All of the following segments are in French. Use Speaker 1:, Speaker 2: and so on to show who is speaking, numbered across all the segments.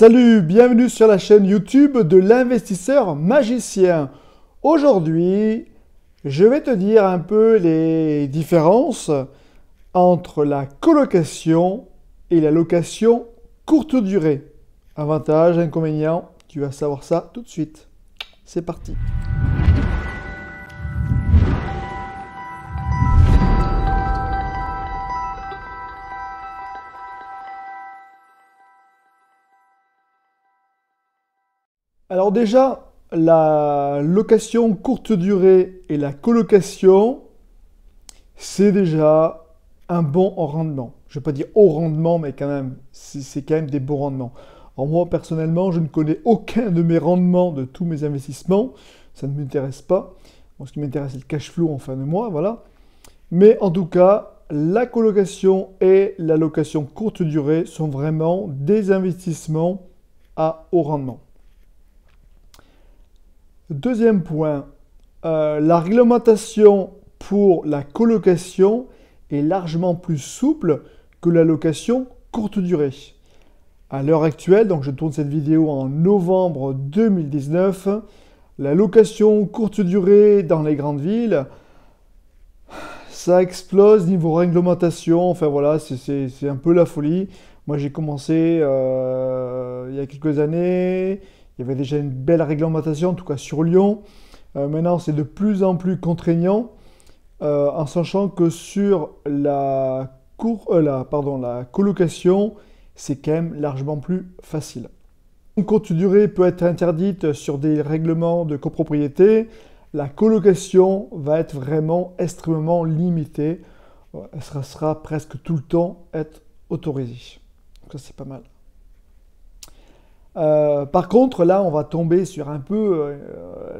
Speaker 1: Salut, bienvenue sur la chaîne YouTube de l'investisseur magicien. Aujourd'hui, je vais te dire un peu les différences entre la colocation et la location courte durée. Avantages, inconvénients, tu vas savoir ça tout de suite. C'est parti. Alors déjà, la location courte durée et la colocation, c'est déjà un bon rendement. Je ne vais pas dire haut rendement, mais quand même, c'est quand même des bons rendements. Alors moi, personnellement, je ne connais aucun de mes rendements de tous mes investissements. Ça ne m'intéresse pas. Moi, ce qui m'intéresse, c'est le cash flow en fin de mois, voilà. Mais en tout cas, la colocation et la location courte durée sont vraiment des investissements à haut rendement. Deuxième point, la réglementation pour la colocation est largement plus souple que la location courte durée. À l'heure actuelle, donc je tourne cette vidéo en novembre 2019, la location courte durée dans les grandes villes, ça explose niveau réglementation, enfin voilà, c'est un peu la folie. Moi j'ai commencé il y a quelques années. Il y avait déjà une belle réglementation, en tout cas sur Lyon. Maintenant, c'est de plus en plus contraignant, en sachant que sur la colocation, c'est quand même largement plus facile. Une courte durée peut être interdite sur des règlements de copropriété. La colocation va être vraiment extrêmement limitée. Elle sera presque tout le temps être autorisée. Donc ça, c'est pas mal. Par contre, là, on va tomber sur un peu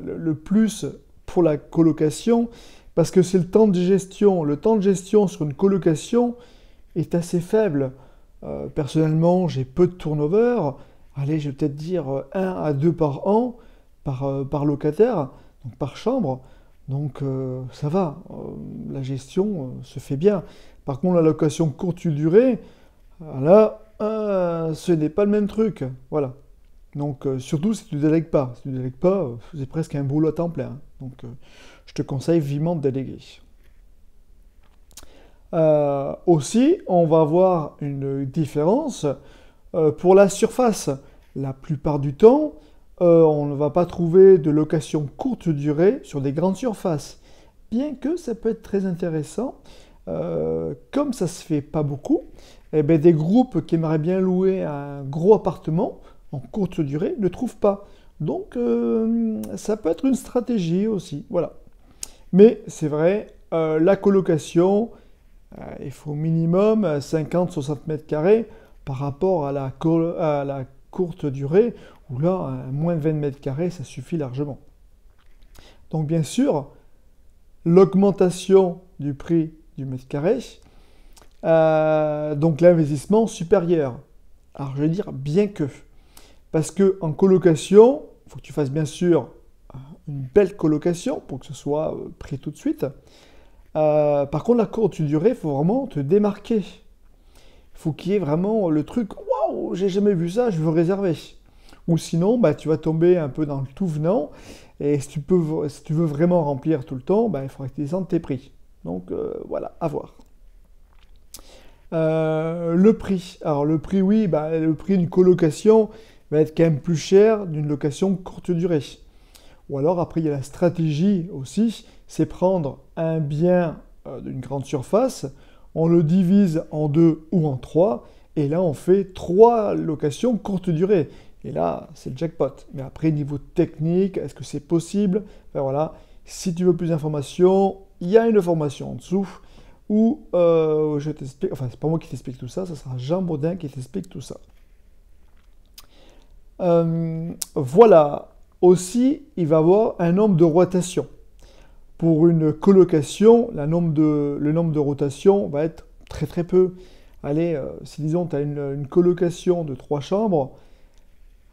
Speaker 1: le plus pour la colocation, parce que c'est le temps de gestion. Le temps de gestion sur une colocation est assez faible. Personnellement, j'ai peu de turnover. Allez, je vais peut-être dire 1 à 2 par an, par locataire, donc par chambre. Donc ça va, la gestion se fait bien. Par contre, la location courte durée, là, ce n'est pas le même truc. Voilà. Donc, surtout si tu ne délègues pas. Si tu ne délègues pas, c'est presque un boulot à temps plein. Donc, je te conseille vivement de déléguer. Aussi, on va avoir une différence pour la surface. La plupart du temps, on ne va pas trouver de location courte durée sur des grandes surfaces. Bien que ça peut être très intéressant, comme ça ne se fait pas beaucoup, eh bien, des groupes qui aimeraient bien louer un gros appartement en courte durée ne trouvent pas. Donc, ça peut être une stratégie aussi. Voilà. Mais c'est vrai, la colocation, il faut au minimum 50-60 mètres carrés par rapport à la courte durée, où là, moins de 20 mètres carrés, ça suffit largement. Donc, bien sûr, l'augmentation du prix du mètre carré, donc l'investissement supérieur. Alors, je vais dire bien que. Parce qu'en colocation, il faut que tu fasses bien sûr une belle colocation pour que ce soit pris tout de suite. Par contre, la courte durée, il faut vraiment te démarquer. Il faut qu'il y ait vraiment le truc « Waouh, j'ai jamais vu ça, je veux réserver ». Ou sinon, bah, tu vas tomber un peu dans le tout venant. Et si tu veux vraiment remplir tout le temps, bah, il faudra que tu descendes tes prix. Donc voilà, à voir. Le prix. Alors le prix, oui, bah, le prix d'une colocation va être quand même plus cher d'une location courte durée. Ou alors après il y a la stratégie aussi, c'est prendre un bien d'une grande surface, on le divise en 2 ou en 3, et là on fait 3 locations courte durée. Et là c'est le jackpot. Mais après niveau technique, est-ce que c'est possible? Ben voilà, si tu veux plus d'informations, il y a une formation en dessous où je t'explique, enfin c'est pas moi qui t'explique tout ça, ça sera Jean Baudin qui t'explique tout ça. Voilà, aussi il va y avoir un nombre de rotations. Pour une colocation, le nombre de rotations va être très très peu. Allez, si disons tu as une colocation de 3 chambres,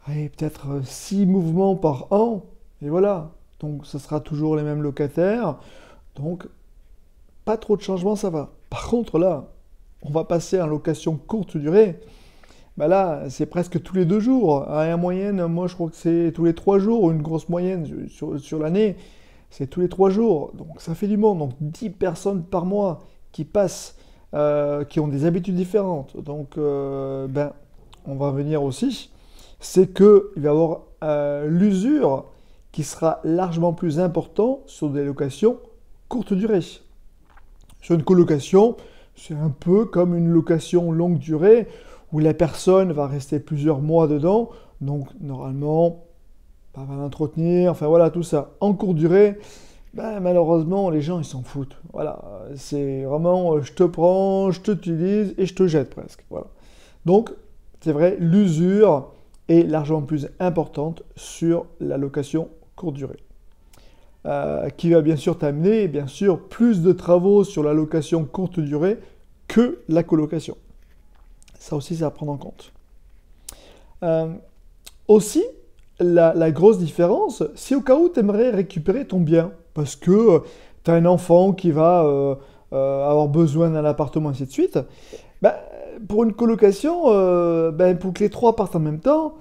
Speaker 1: allez, peut-être 6 mouvements par an, et voilà. Donc ça sera toujours les mêmes locataires, donc pas trop de changements, ça va. Par contre là, on va passer en location courte durée. bah là, c'est presque tous les 2 jours. En moyenne, moi, je crois que c'est tous les 3 jours, une grosse moyenne sur l'année, c'est tous les 3 jours. Donc ça fait du monde. Donc 10 personnes par mois qui passent, qui ont des habitudes différentes. Donc, ben, on va venir aussi. C'est qu'il va y avoir l'usure qui sera largement plus important sur des locations courte durée. Sur une colocation, c'est un peu comme une location longue durée où la personne va rester plusieurs mois dedans, donc normalement, bah, va l'entretenir, enfin voilà, tout ça. En courte durée, bah, malheureusement, les gens, ils s'en foutent. Voilà, c'est vraiment, je te prends, je t'utilise et je te jette presque. Voilà. Donc, c'est vrai, l'usure est largement plus importante sur la location courte durée. Qui va bien sûr t'amener, bien sûr, plus de travaux sur la location courte durée que la colocation. Ça aussi, c'est à prendre en compte. Aussi, la grosse différence, c'est au cas où tu aimerais récupérer ton bien, parce que tu as un enfant qui va avoir besoin d'un appartement, ainsi de suite. Ben, pour une colocation, pour que les trois partent en même temps,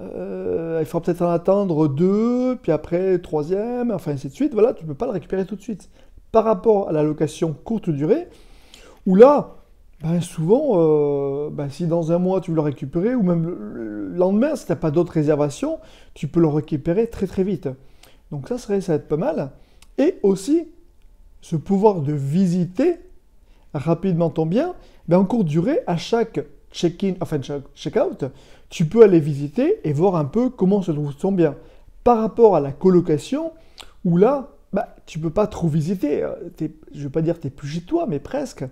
Speaker 1: il faudra peut-être en attendre 2, puis après 3e, enfin ainsi de suite. Voilà, tu ne peux pas le récupérer tout de suite. Par rapport à la location courte durée, où là, ben souvent, si dans un mois tu veux le récupérer, ou même le lendemain, si tu n'as pas d'autres réservations, tu peux le récupérer très très vite. Donc ça va être pas mal. Et aussi, ce pouvoir de visiter rapidement ton bien, en courte durée, à chaque check-in, enfin chaque check-out, tu peux aller visiter et voir un peu comment se trouve ton bien. Par rapport à la colocation, où là, tu ne peux pas trop visiter. Je ne veux pas dire que tu n'es plus chez toi, mais presque.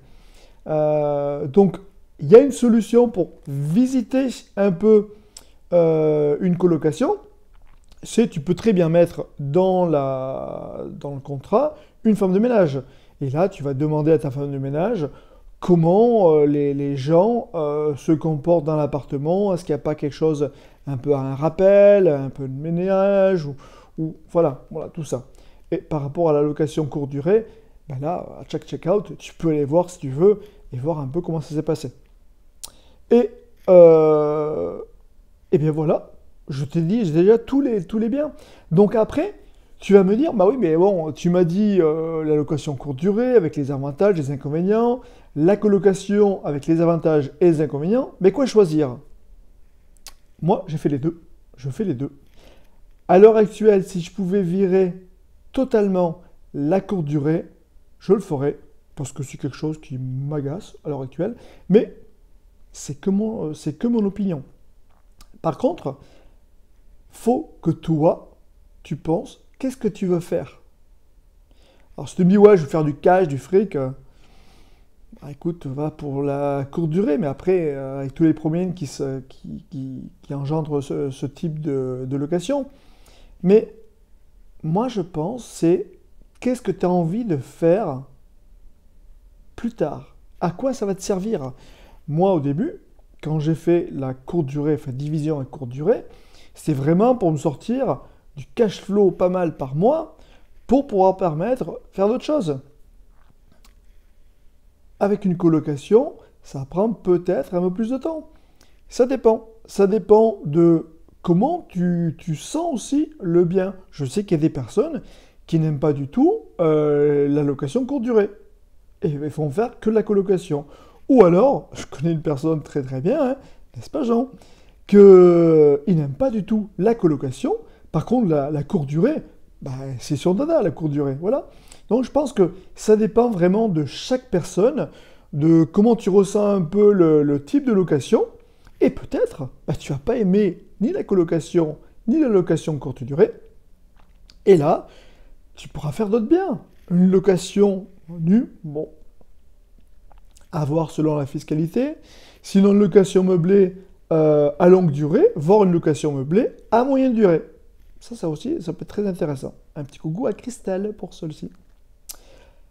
Speaker 1: Donc, il y a une solution pour visiter un peu une colocation. C'est tu peux très bien mettre dans le contrat une femme de ménage. Et là, tu vas demander à ta femme de ménage comment les gens se comportent dans l'appartement. Est-ce qu'il n'y a pas quelque chose, un peu un rappel, un peu de ménage, ou voilà, tout ça. Et par rapport à la location courte durée, là, à chaque check-out, tu peux aller voir si tu veux et voir un peu comment ça s'est passé. Et bien voilà, je t'ai dit, j'ai déjà tous les biens. Donc après, tu vas me dire, bah oui, mais bon, tu m'as dit la location courte durée avec les avantages, les inconvénients, la colocation avec les avantages et les inconvénients, mais quoi choisir? Moi, j'ai fait les deux. Je fais les deux. À l'heure actuelle, si je pouvais virer totalement la courte durée, je le ferais, parce que c'est quelque chose qui m'agace à l'heure actuelle, mais c'est que mon opinion. Par contre, faut que toi, tu penses, qu'est-ce que tu veux faire? Alors si tu me dis, ouais, je veux faire du cash, du fric, écoute, va pour la courte durée, mais après, avec tous les problèmes qui engendrent ce type de location. Mais moi, je pense, c'est qu'est-ce que tu as envie de faire plus tard? À quoi ça va te servir? Moi, au début, quand j'ai fait la courte durée, enfin division à courte durée, c'est vraiment pour me sortir du cash flow pas mal par mois pour pouvoir permettre de faire d'autres choses. Avec une colocation, ça prend peut-être un peu plus de temps. Ça dépend. Ça dépend de comment tu sens aussi le bien. Je sais qu'il y a des personnes qui n'aiment pas du tout la location courte durée. Et ils font faire que la colocation. Ou alors, je connais une personne très très bien, hein, n'est-ce pas Jean, qu'il n'aime pas du tout la colocation. Par contre, la courte durée, c'est son dada, la courte durée. Voilà. Donc je pense que ça dépend vraiment de chaque personne, de comment tu ressens un peu le type de location. Et peut-être, tu vas pas aimer ni la colocation, ni la location courte durée. Et là, tu pourras faire d'autres biens. Une location nue, bon, à voir selon la fiscalité. Sinon, une location meublée à longue durée, voire une location meublée à moyenne durée. Ça aussi, ça peut être très intéressant. Un petit coucou à Christelle pour celle-ci.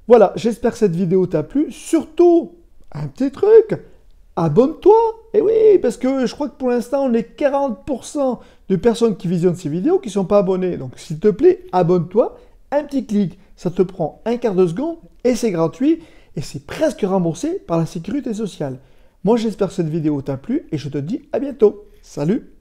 Speaker 1: Voilà, j'espère que cette vidéo t'a plu. Surtout, un petit truc, abonne-toi. Et oui, parce que je crois que pour l'instant, on est 40% de personnes qui visionnent ces vidéos qui ne sont pas abonnées. Donc, s'il te plaît, abonne-toi. Un petit clic, ça te prend un quart de seconde et c'est gratuit. Et c'est presque remboursé par la sécurité sociale. Moi j'espère que cette vidéo t'a plu et je te dis à bientôt. Salut!